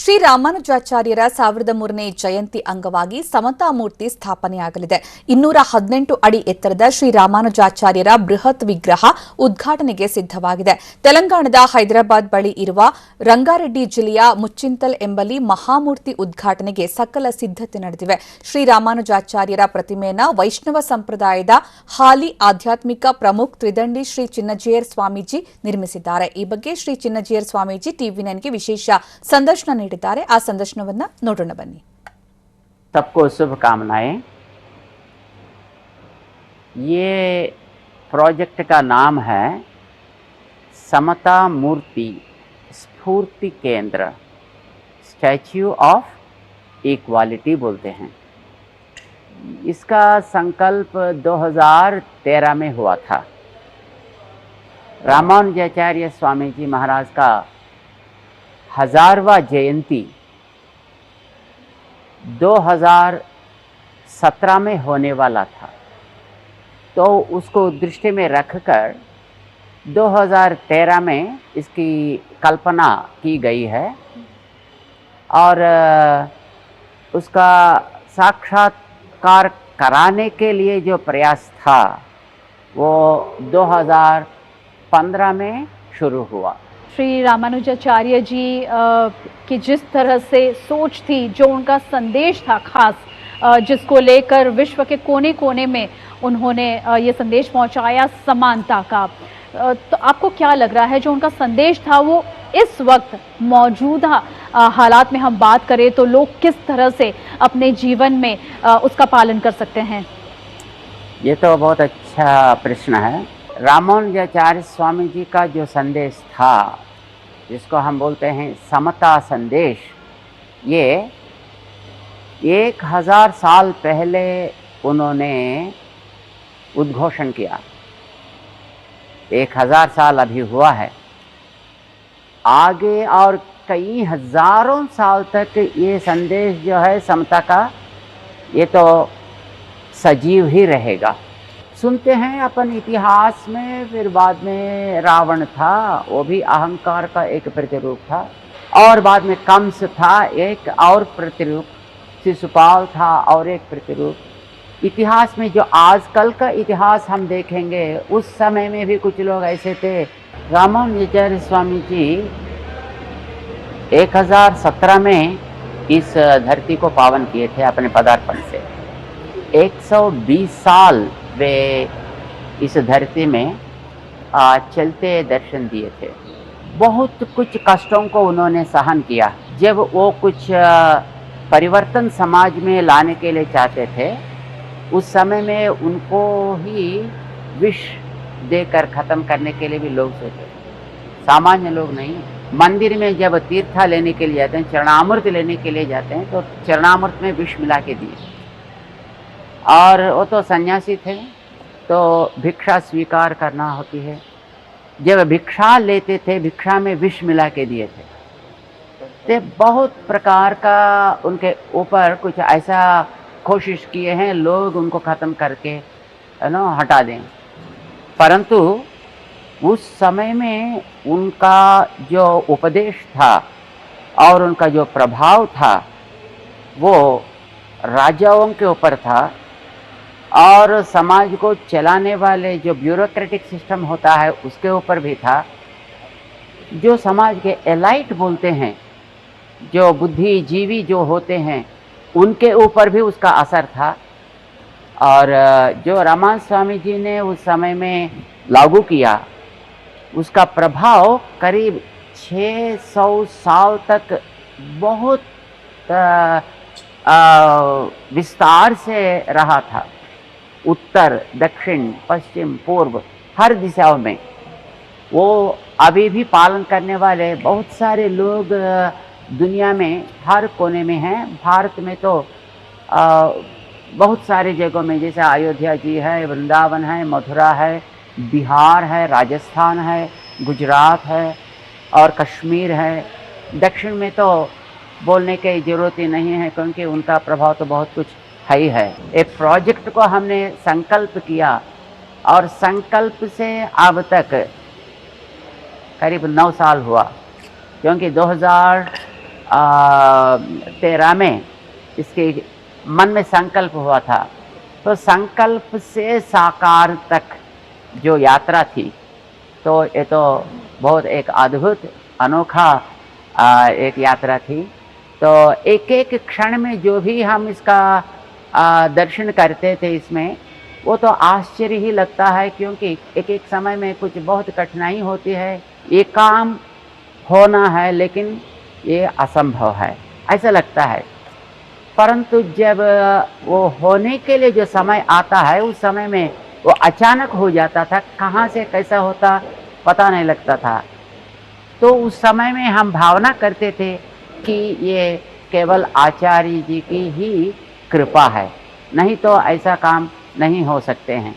ಶ್ರೀ ರಾಮಾನುಜಾಚಾರ್ಯರ 1003ನೇ ಜಯಂತಿ ಅಂಗವಾಗಿ ಸಮತಾ ಮೂರ್ತಿ ಸ್ಥಾಪನೆಯಾಗಲಿದೆ. 218 ಅಡಿ ಎತ್ತರದ ಶ್ರೀ ರಾಮಾನುಜಾಚಾರ್ಯರ ಬೃಹತ್ ವಿಗ್ರಹ ಉದ್ಘಾಟನೆಗೆ ಸಿದ್ಧವಾಗಿದೆ. ತೆಲಂಗಾಣದ ಹೈದರಾಬಾದ್ ಬಳಿ ಇರುವ ರಂಗಾರೆಡ್ಡಿ ಜಿಲ್ಲೆಯ ಮುಚ್ಚಿಂತಲ್ ಎಂಬಲ್ಲಿ ಮಹಾಮೂರ್ತಿ ಉದ್ಘಾಟನೆಗೆ ಸಕಲ ಸಿದ್ಧತೆ ನಡೆದಿವೆ. ಶ್ರೀ ರಾಮಾನುಜಾಚಾರ್ಯರ ಪ್ರತಿಮೆಯನ್ನು ವೈಷ್ಣವ ಸಂಪ್ರದಾಯದ ಹಾಲಿ ಆಧ್ಯಾತ್ಮಿಕ ಪ್ರಮುಖ ತ್ರಿದಂಡಿ ಶ್ರೀ ಚಿನ್ನಜೀಯರ್ ಸ್ವಾಮೀಜಿ ನಿರ್ಮಿಸಿದ್ದಾರೆ. ಈ ಬಗ್ಗೆ ಶ್ರೀ ಚಿನ್ನಜೀಯರ್ ಸ್ವಾಮೀಜಿ टीवी9 विशेष संदर्शन ನೀಡಿದ್ದಾರೆ. ಆ ಸಂದರ್ಶನವನ್ನ ನೋಡೋಣ ಬನ್ನಿ. सबको शुभकामनाएं। ये प्रोजेक्ट का नाम है समता मूर्ति स्फूर्ति केंद्र, स्टैच्यू ऑफ इक्वालिटी बोलते हैं। इसका संकल्प 2013 में हुआ था। रामानुजाचार्य स्वामी जी महाराज का 1000वां जयंती 2017 में होने वाला था, तो उसको दृष्टि में रखकर 2013 में इसकी कल्पना की गई है और उसका साक्षात्कार कराने के लिए जो प्रयास था वो 2015 में शुरू हुआ। श्री रामानुजाचार्य जी की जिस तरह से सोच थी, जो उनका संदेश था खास, जिसको लेकर विश्व के कोने कोने में उन्होंने ये संदेश पहुंचाया समानता का, तो आपको क्या लग रहा है जो उनका संदेश था वो इस वक्त मौजूदा हालात में हम बात करें तो लोग किस तरह से अपने जीवन में उसका पालन कर सकते हैं? ये तो बहुत अच्छा प्रश्न है। रामानुजाचार्य स्वामी जी का जो संदेश था, जिसको हम बोलते हैं समता संदेश, ये 1000 साल पहले उन्होंने उद्घोषण किया। 1000 साल अभी हुआ है, आगे और कई हजारों साल तक ये संदेश जो है समता का, ये तो सजीव ही रहेगा। सुनते हैं अपन इतिहास में, फिर बाद में रावण था, वो भी अहंकार का एक प्रतिरूप था, और बाद में कंस था एक और प्रतिरूप, शिशुपाल था और एक प्रतिरूप। इतिहास में जो आजकल का इतिहास हम देखेंगे, उस समय में भी कुछ लोग ऐसे थे। रामानुजाचार्य स्वामी जी 1017 में इस धरती को पावन किए थे अपने पदार्पण से। 120 साल वे इस धरती में चलते दर्शन दिए थे। बहुत कुछ कष्टों को उन्होंने सहन किया। जब वो कुछ परिवर्तन समाज में लाने के लिए चाहते थे, उस समय में उनको ही विष देकर ख़त्म करने के लिए भी लोग सोचे, सामान्य लोग नहीं। मंदिर में जब तीर्था लेने के लिए जाते हैं, चरणामृत लेने के लिए जाते हैं, तो चरणामृत में विष मिला के दिए। और वो तो सन्यासी थे, तो भिक्षा स्वीकार करना होती है। जब भिक्षा लेते थे, भिक्षा में विष मिला के दिए थे। तो बहुत प्रकार का उनके ऊपर कुछ ऐसा कोशिश किए हैं लोग उनको ख़त्म करके हटा दें, परंतु उस समय में उनका जो उपदेश था और उनका जो प्रभाव था वो राजाओं के ऊपर था, और समाज को चलाने वाले जो ब्यूरोक्रेटिक सिस्टम होता है उसके ऊपर भी था। जो समाज के एलाइट बोलते हैं, जो बुद्धिजीवी जो होते हैं, उनके ऊपर भी उसका असर था। और जो रामान स्वामी जी ने उस समय में लागू किया, उसका प्रभाव करीब 600 साल तक बहुत विस्तार से रहा था। उत्तर, दक्षिण, पश्चिम, पूर्व, हर दिशाओं में वो अभी भी पालन करने वाले बहुत सारे लोग दुनिया में हर कोने में हैं। भारत में तो बहुत सारे जगहों में, जैसे अयोध्या जी है, वृंदावन है, मथुरा है, बिहार है, राजस्थान है, गुजरात है और कश्मीर है। दक्षिण में तो बोलने की ज़रूरत ही नहीं है, क्योंकि उनका प्रभाव तो बहुत कुछ है ही है। एक प्रोजेक्ट को हमने संकल्प किया और संकल्प से अब तक करीब 9 साल हुआ, क्योंकि 13 में इसके मन में संकल्प हुआ था। तो संकल्प से साकार तक जो यात्रा थी, तो ये तो बहुत एक अद्भुत अनोखा एक यात्रा थी। तो एक एक क्षण में जो भी हम इसका दर्शन करते थे इसमें, वो तो आश्चर्य ही लगता है, क्योंकि एक एक समय में कुछ बहुत कठिनाई होती है। ये काम होना है लेकिन ये असंभव है, ऐसा लगता है। परंतु जब वो होने के लिए जो समय आता है, उस समय में वो अचानक हो जाता था, कहाँ से कैसा होता पता नहीं लगता था। तो उस समय में हम भावना करते थे कि ये केवल आचार्य जी की ही कृपा है, नहीं तो ऐसा काम नहीं हो सकते हैं।